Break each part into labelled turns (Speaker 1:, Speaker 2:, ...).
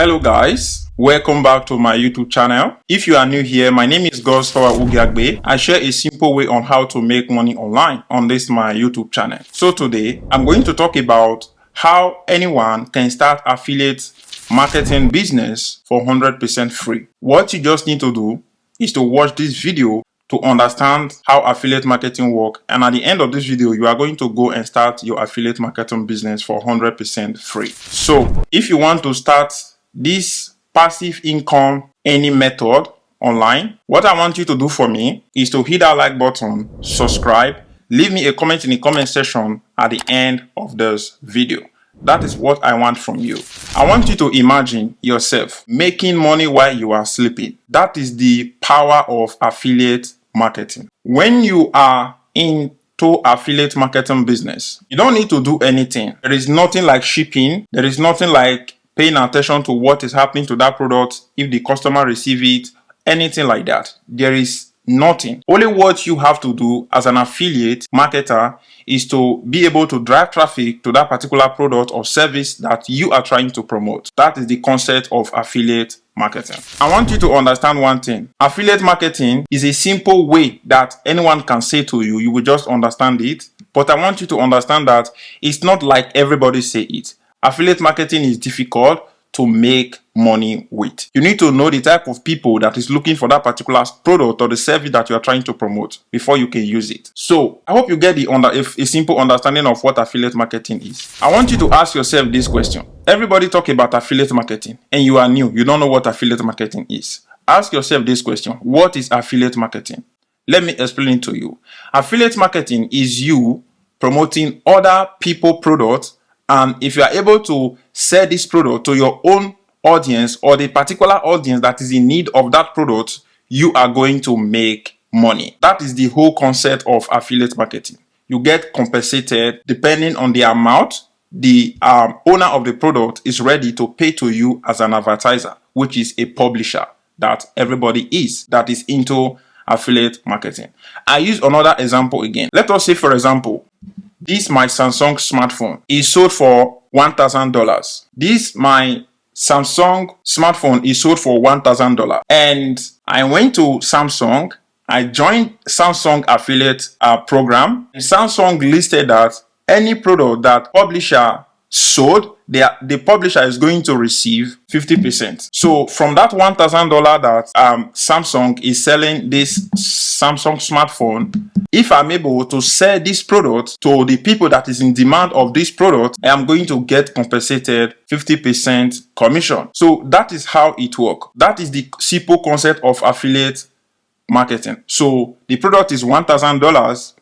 Speaker 1: Hello guys, welcome back to my YouTube channel. If you are new here, my name is Godstower Ugiagbe. I share a simple way on how to make money online on this my YouTube channel. So today, I'm going to talk about how anyone can start affiliate marketing business for 100% free. What you just need to do is to watch this video to understand how affiliate marketing works, and at the end of this video you are going to go and start your affiliate marketing business for 100% free. So if you want to start this passive income any method online, what I want you to do for me is to hit that like button, subscribe, leave me a comment in the comment section at the end of this video. That is what I want from you. I want you to imagine yourself making money while you are sleeping. That is the power of affiliate marketing. When you are into affiliate marketing business, you don't need to do anything. There is nothing like shipping. There is nothing like paying attention to what is happening to that product, if the customer receive it, anything like that. There is nothing. Only what you have to do as an affiliate marketer is to be able to drive traffic to that particular product or service that you are trying to promote. That is the concept of affiliate marketing. I want you to understand one thing. Affiliate marketing is a simple way that anyone can say to you, you will just understand it. But I want you to understand that it's not like everybody say it. Affiliate marketing is difficult to make money with. You need to know the type of people that is looking for that particular product or the service that you are trying to promote before you can use it. So I hope you get a simple understanding of what affiliate marketing is. I want you to ask yourself this question. Everybody talk about affiliate marketing and you are new. You don't know what affiliate marketing is. Ask yourself this question. What is affiliate marketing? Let me explain it to you. Affiliate marketing is you promoting other people products, and if you are able to sell this product to your own audience or the particular audience that is in need of that product, you are going to make money. That is the whole concept of affiliate marketing. You get compensated depending on the amount the owner of the product is ready to pay to you as an advertiser, which is a publisher that everybody is that is into affiliate marketing. I use another example again. Let us say, for example, this my Samsung smartphone is sold for $1,000. This my Samsung smartphone is sold for $1,000. And I went to Samsung. I joined Samsung affiliate program. Samsung listed that any product that publisher sold, the publisher is going to receive 50%. So from that $1,000 that Samsung is selling this Samsung smartphone, if I'm able to sell this product to the people that is in demand of this product, I am going to get compensated 50% commission. So that is how it works. That is the simple concept of affiliate marketing. So the product is $1,000,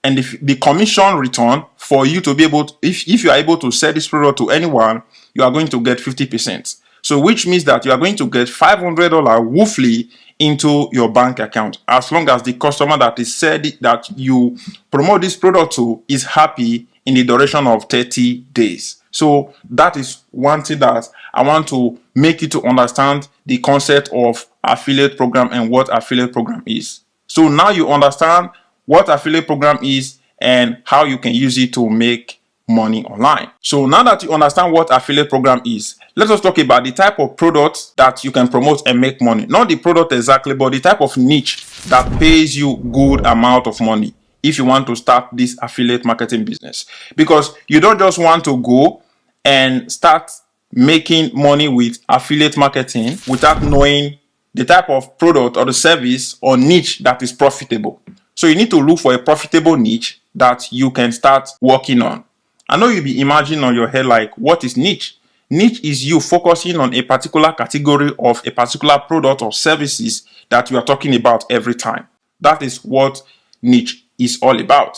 Speaker 1: and the commission return for you to be able to, if you are able to sell this product to anyone, you are going to get 50%. So which means that you are going to get $500 roughly into your bank account, as long as the customer that is said that you promote this product to is happy in the duration of 30 days. So that is one thing that I want to make you to understand the concept of affiliate program and what affiliate program is. So now you understand what affiliate program is and how you can use it to make money online. So now that you understand what affiliate program is, let us talk about the type of products that you can promote and make money. Not the product exactly, but the type of niche that pays you good amount of money if you want to start this affiliate marketing business. Because you don't just want to go and start making money with affiliate marketing without knowing the type of product or the service or niche that is profitable. So you need to look for a profitable niche that you can start working on. I know you'll be imagining on your head like, what is niche? Niche is you focusing on a particular category of a particular product or services that you are talking about every time. That is what niche is all about.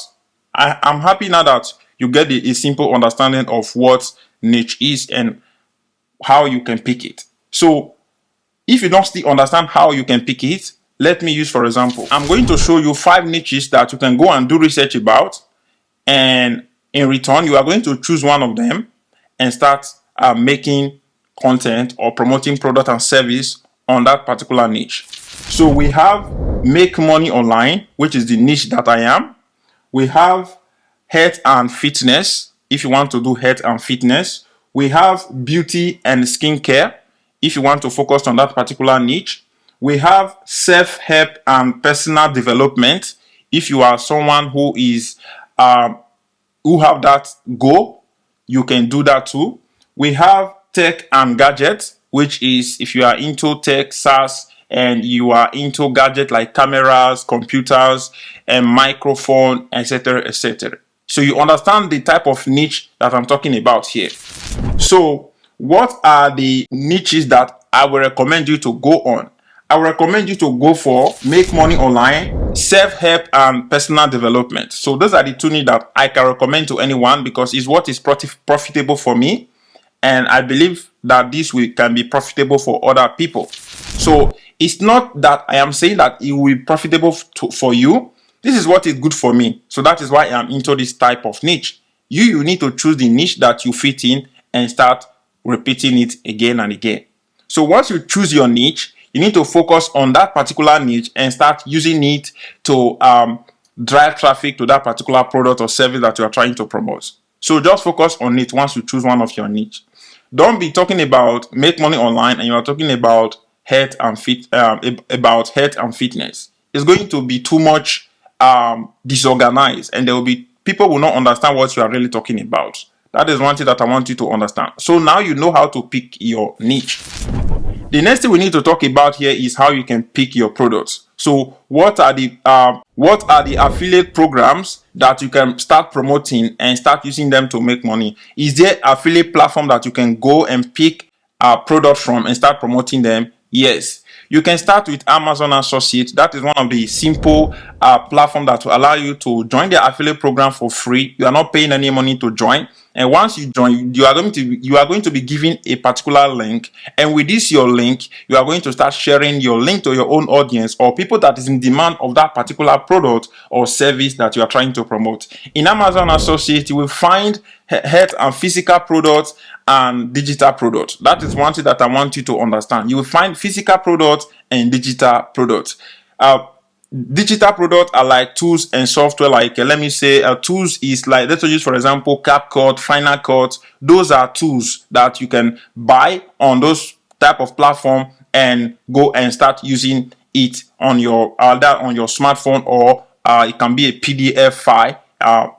Speaker 1: I'm happy now that you get a simple understanding of what niche is and how you can pick it. So if you don't still understand how you can pick it, let me use, for example, I'm going to show you 5 niches that you can go and do research about, and in return, you are going to choose one of them and start making content or promoting product and service on that particular niche. So we have make money online, which is the niche that I am. We have health and fitness, if you want to do health and fitness. We have beauty and skincare. if you want to focus on that particular niche. We have self-help and personal development. If you are someone who is who have that goal, you can do that too. We have tech and gadgets, which is if you are into tech, SaaS, and you are into gadgets like cameras, computers, and microphone, etc., etc. So you understand the type of niche that I'm talking about here. So what are the niches that I will recommend you to go on? I will recommend you to go for make money online, self-help, and personal development. So those are the two niches that I can recommend to anyone because it's what is profitable for me, and I believe that this can be profitable for other people. So it's not that I am saying that it will be profitable for you. This is what is good for me. So that is why I'm into this type of niche. You need to choose the niche that you fit in and start repeating it again and again. So once you choose your niche, you need to focus on that particular niche and start using it to drive traffic to that particular product or service that you are trying to promote. So just focus on it once you choose one of your niche. Don't be talking about make money online and you are talking about health and fitness. It's going to be too much disorganized, and there will be people will not understand what you are really talking about. That is one thing that I want you to understand. So now you know how to pick your niche. The next thing we need to talk about here is how you can pick your products. So what are the affiliate programs that you can start promoting and start using them to make money? Is there affiliate platform that you can go and pick products from and start promoting them? Yes. You can start with Amazon Associates. That is one of the simple platforms that will allow you to join the affiliate program for free. You are not paying any money to join. And once you join, you are going to be given a particular link. And with this your link, you are going to start sharing your link to your own audience or people that is in demand of that particular product or service that you are trying to promote. In Amazon Associates, you will find health and physical products and digital products. That is one thing that I want you to understand. You will find physical products and digital products. Digital products are like tools and software. Like let me say, tools is like, let's use for example CapCut, Final Cut. Those are tools that you can buy on those type of platform and go and start using it on your smartphone, or it can be a PDF file.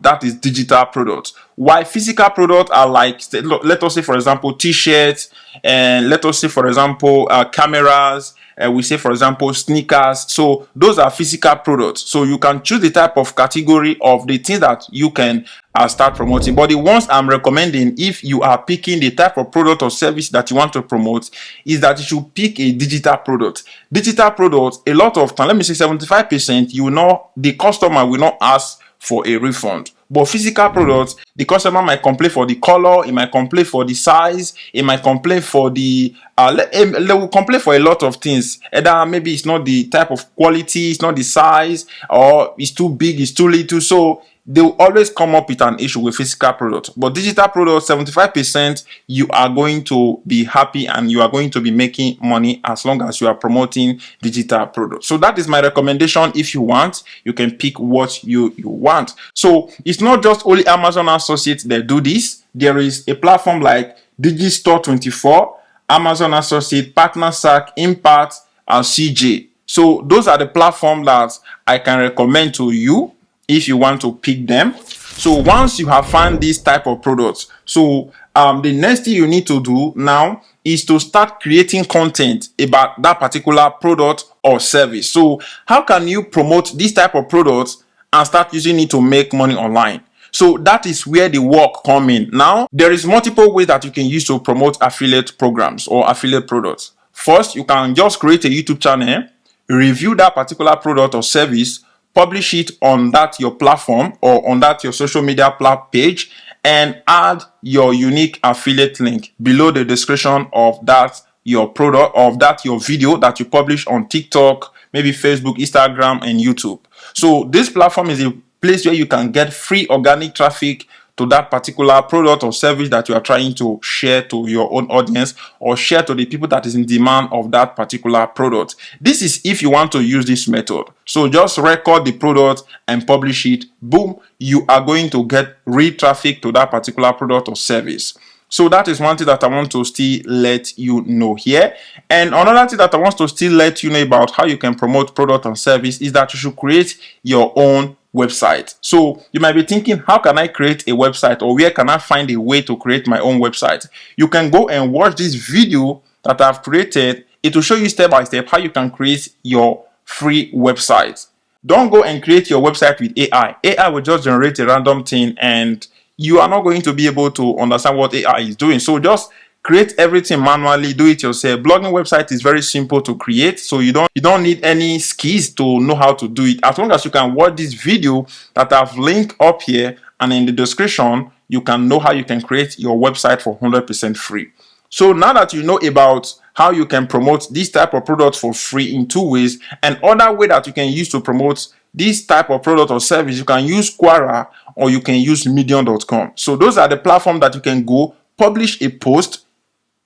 Speaker 1: That is digital products. Why physical products are like, let us say for example t-shirts, and let us say for example cameras, we say for example sneakers. So those are physical products. So you can choose the type of category of the things that you can start promoting. But the ones I'm recommending, if you are picking the type of product or service that you want to promote, is that you should pick a digital product. Digital products, a lot of time, let me say 75%, the customer will not ask for a refund. But physical products, the customer might complain for the color, it might complain for the size, it might complain for the they will complain for a lot of things. Either maybe it's not the type of quality, it's not the size, or it's too big, it's too little. So they will always come up with an issue with physical products. But digital products, 75%, you are going to be happy and you are going to be making money as long as you are promoting digital products. So that is my recommendation. If you want, you can pick what you want. So it's not just only Amazon Associates that do this. There is a platform like Digistore24, Amazon Associates, PartnerSack, Impact, and CJ. So those are the platforms that I can recommend to you if you want to pick them. So once you have found this type of products, so the next thing you need to do now is to start creating content about that particular product or service. So how can you promote this type of products and start using it to make money online? So that is where the work comes in. Now, there is multiple ways that you can use to promote affiliate programs or affiliate products. First, you can just create a YouTube channel, review that particular product or service, publish it on that your platform or on that your social media page, and add your unique affiliate link below the description of that your product, of that your video that you publish on TikTok, maybe Facebook, Instagram, and YouTube. So this platform is a place where you can get free organic traffic to that particular product or service that you are trying to share to your own audience or share to the people that is in demand of that particular product. This is if you want to use this method. So just record the product and publish it. Boom, you are going to get real traffic to that particular product or service. So that is one thing that I want to still let you know here. And another thing that I want to still let you know about how you can promote product and service is that you should create your own website. So you might be thinking, how can I create a website, or where can I find a way to create my own website? You can go and watch this video that I've created. It will show you step by step how you can create your free website. Don't go and create your website with AI. AI will just generate a random thing and you are not going to be able to understand what AI is doing. So just create everything manually, do it yourself. Blogging website is very simple to create, so you don't need any skills to know how to do it. As long as you can watch this video that I've linked up here and in the description, you can know how you can create your website for 100% free. So now that you know about how you can promote this type of product for free in two ways, and other way that you can use to promote this type of product or service, you can use Quora or you can use medium.com. So those are the platforms that you can go publish a post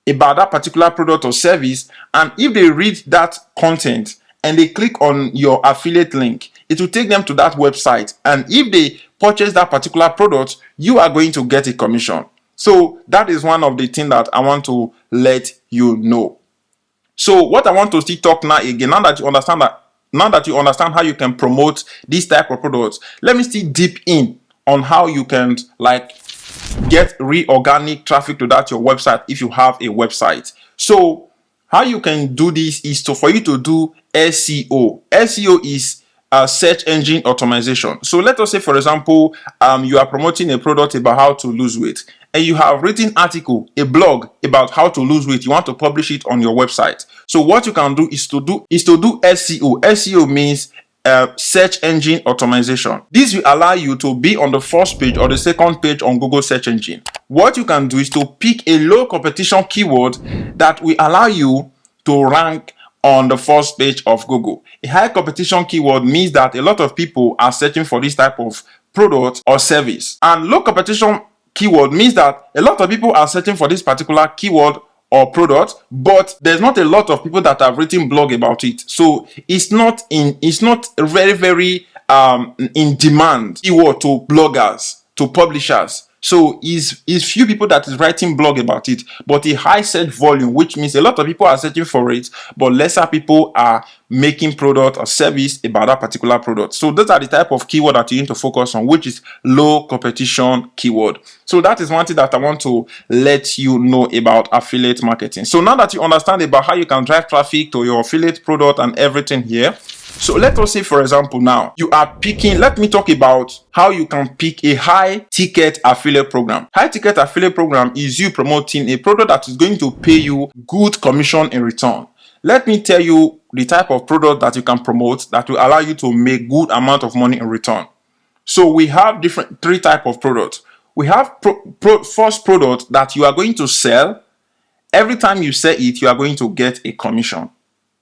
Speaker 1: about that particular product or service, and if they read that content and they click on your affiliate link, it will take them to that website, and if they purchase that particular product, you are going to get a commission. So that is one of the things that I want to let you know. So what I want to still talk now again, now that you understand how you can promote this type of products, let me still deep in on how you can get organic traffic to that your website if you have a website. So how you can do this is for you to do SEO. SEO is search engine optimization. So let us say, for example, you are promoting a product about how to lose weight, and you have written article, a blog about how to lose weight. You want to publish it on your website. So what you can do is to do SEO. SEO means search engine optimization. This will allow you to be on the first page or the second page on Google search engine. What you can do is to pick a low competition keyword that will allow you to rank on the first page of Google. A high competition keyword means that a lot of people are searching for this type of product or service. And low competition keyword means that a lot of people are searching for this particular keyword or product, but there's not a lot of people that have written blog about it. So it's not very in demand keyword to bloggers, to publishers. So is few people that is writing blog about it, but a high search volume, which means a lot of people are searching for it, but lesser people are making product or service about that particular product. So those are the type of keyword that you need to focus on, which is low competition keyword. So that is one thing that I want to let you know about affiliate marketing. So now that you understand about how you can drive traffic to your affiliate product and everything here, so let us say, for example, now you are picking, let me talk about how you can pick a high ticket affiliate program. High ticket affiliate program is you promoting a product that is going to pay you good commission in return. Let me tell you the type of product that you can promote that will allow you to make good amount of money in return. So we have three type of products. We have first product that you are going to sell. Every time you sell it, you are going to get a commission.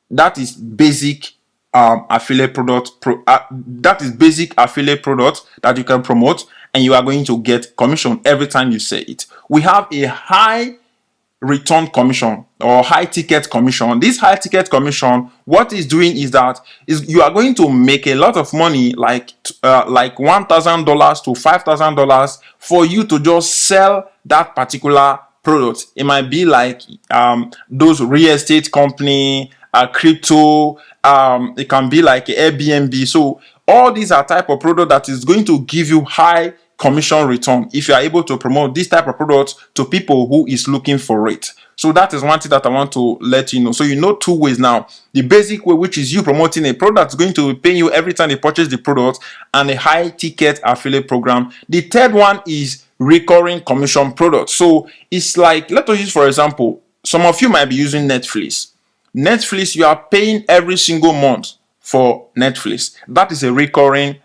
Speaker 1: That is basic affiliate product. That is basic affiliate product that you can promote, and you are going to get commission every time you sell it. We have a high return commission or high ticket commission. This high ticket commission, what is doing is that you are going to make a lot of money, like $1,000 to $5,000 for you to just sell that particular product. It might be like those real estate company, crypto, it can be like Airbnb. So all these are type of product that is going to give you high commission return if you are able to promote this type of product to people who is looking for it. So that is one thing that I want to let you know. So you know two ways now. The basic way, which is you promoting a product that's going to pay you every time they purchase the product, and a high ticket affiliate program. The third one is recurring commission product. So it's like, let us use for example, some of you might be using Netflix. Netflix, you are paying every single month for Netflix. That is a recurring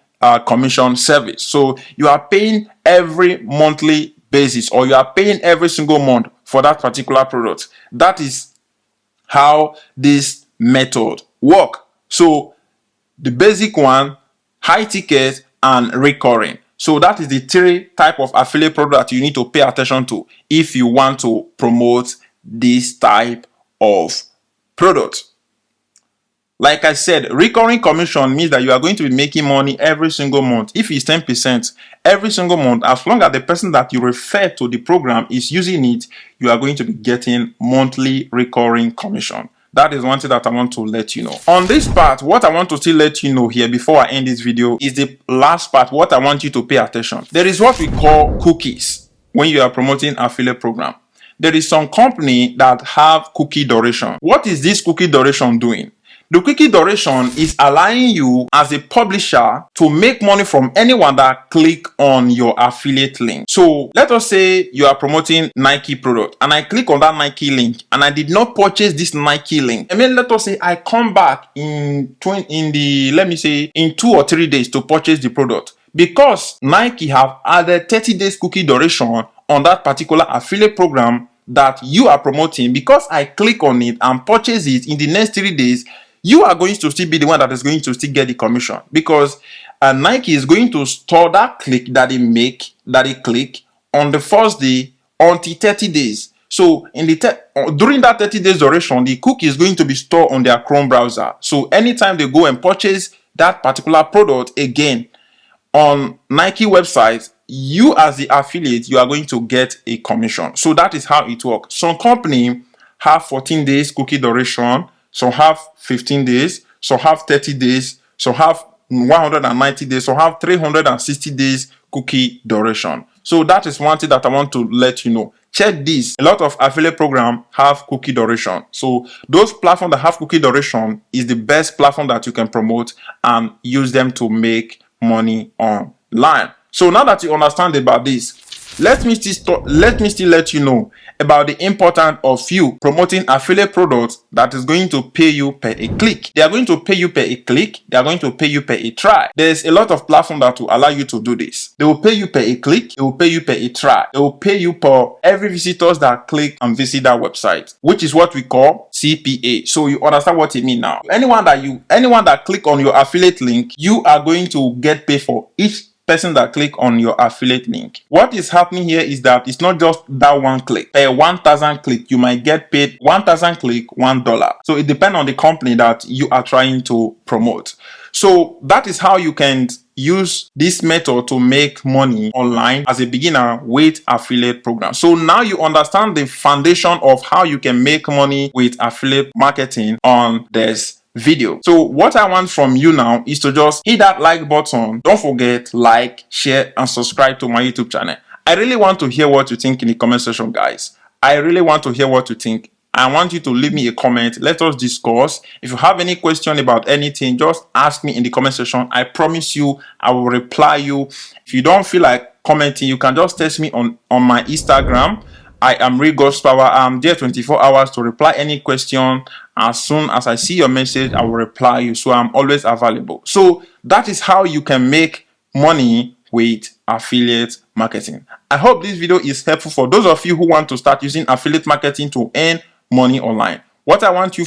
Speaker 1: commission service. So you are paying every monthly basis, or you are paying every single month for that particular product. That is how this method work. So the basic one, high ticket, and recurring. So that is the three type of affiliate product that you need to pay attention to if you want to promote this type of product. Like I said, recurring commission means that you are going to be making money every single month. If it's 10% every single month, as long as the person that you refer to the program is using it, you are going to be getting monthly recurring commission. That is one thing that I want to let you know. On this part, what I want to still let you know here before I end this video is the last part, what I want you to pay attention. There is what we call cookies when you are promoting affiliate program. There is some company that have cookie duration. What is this cookie duration doing? The cookie duration is allowing you as a publisher to make money from anyone that click on your affiliate link. So let us say you are promoting Nike product and I click on that Nike link and I did not purchase this Nike link. And then let us say I come back in 2 or 3 days to purchase the product. Because Nike have added 30 days cookie duration on that particular affiliate program that you are promoting, because I click on it and purchase it in the next 3 days, you are going to still be the one that is going to still get the commission, because Nike is going to store that click that they click on the first day until 30 days. So during that 30 days duration, the cookie is going to be stored on their Chrome browser. So anytime they go and purchase that particular product again on Nike website, you as the affiliate, you are going to get a commission. So that is how it works. Some company have 14 days cookie duration, some have 15 days, some have 30 days, some have 190 days, some have 360 days cookie duration. So that is one thing that I want to let you know. Check this. A lot of affiliate programs have cookie duration. So those platforms that have cookie duration is the best platform that you can promote and use them to make money online. So now that you understand about this, let me still let you know about the importance of you promoting affiliate products that is going to pay you per a click. They are going to pay you per a click. They are going to pay you per a try. There's a lot of platforms that will allow you to do this. They will pay you per a click. They will pay you per a try. They will pay you per every visitors that click and visit that website, which is what we call CPA. So you understand what it means now. Anyone that click on your affiliate link, you are going to get paid for each person that click on your affiliate link. What is happening here is that it's not just that one click. Per 1,000 click, you might get paid 1,000 click, $1. So it depends on the company that you are trying to promote. So that is how you can use this method to make money online as a beginner with affiliate program. So now you understand the foundation of how you can make money with affiliate marketing on this video. So what I want from you now is to just hit that like button. Don't forget, like, share, and subscribe to my YouTube channel. I really want to hear what you think in the comment section, guys. I really want to hear what you think. I want you to leave me a comment. Let us discuss. If you have any question about anything, just ask me in the comment section. I promise you, I will reply you. If you don't feel like commenting, you can just text me on my Instagram. I am Real God's Power. I'm there 24 hours to reply any question. As soon as I see your message, I will reply you. So I'm always available. So that is how you can make money with affiliate marketing. I hope this video is helpful for those of you who want to start using affiliate marketing to earn money online. What I want you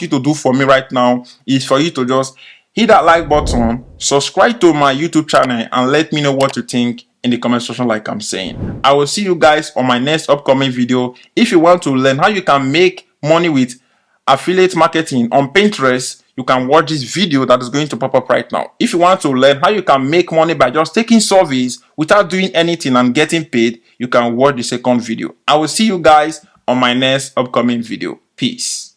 Speaker 1: to do for me right now is for you to just hit that like button, subscribe to my YouTube channel, and let me know what you think in the comment section, like I'm saying. I will see you guys on my next upcoming video. If you want to learn how you can make money with affiliate marketing on Pinterest, you can watch this video that is going to pop up right now. If you want to learn how you can make money by just taking surveys without doing anything and getting paid, you can watch the second video. I will see you guys on my next upcoming video. Peace.